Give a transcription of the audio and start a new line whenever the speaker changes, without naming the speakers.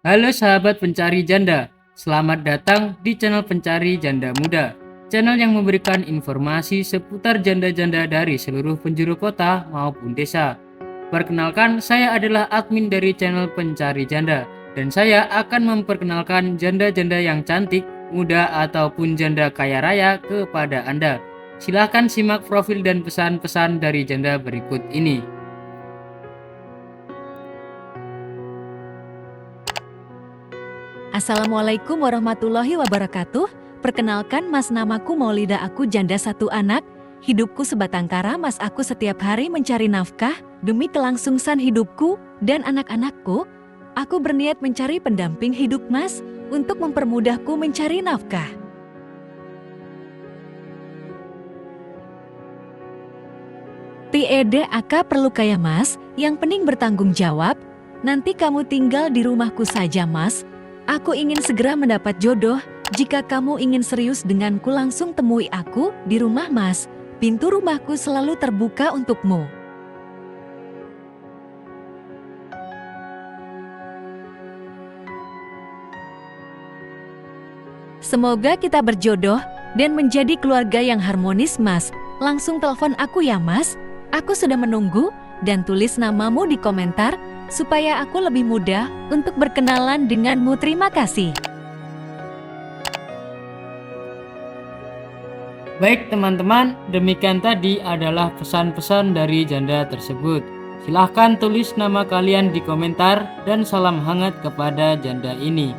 Halo sahabat pencari janda, selamat datang di channel Pencari Janda Muda. Channel yang memberikan informasi seputar janda-janda dari seluruh penjuru kota maupun desa. Perkenalkan, saya adalah admin dari channel Pencari Janda, dan saya akan memperkenalkan janda-janda yang cantik, muda, ataupun janda kaya raya kepada Anda. Silahkan simak profil dan pesan-pesan dari janda berikut ini.
Assalamualaikum warahmatullahi wabarakatuh. Perkenalkan mas, namaku Maulida, aku janda satu anak. Hidupku sebatang kara mas, aku setiap hari mencari nafkah demi kelangsungan hidupku dan anak-anakku. Aku berniat mencari pendamping hidup mas untuk mempermudahku mencari nafkah. Tiede aka perlu kaya mas, yang penting bertanggung jawab. Nanti kamu tinggal di rumahku saja mas. Aku ingin segera mendapat jodoh. Jika kamu ingin serius denganku, langsung temui aku di rumah mas. Pintu rumahku selalu terbuka untukmu. Semoga kita berjodoh dan menjadi keluarga yang harmonis mas. Langsung telepon aku ya mas. Aku sudah menunggu, dan tulis namamu di komentar supaya aku lebih mudah untuk berkenalan denganmu. Terima kasih.
Baik teman-teman, demikian tadi adalah pesan-pesan dari janda tersebut. Silahkan tulis nama kalian di komentar dan salam hangat kepada janda ini.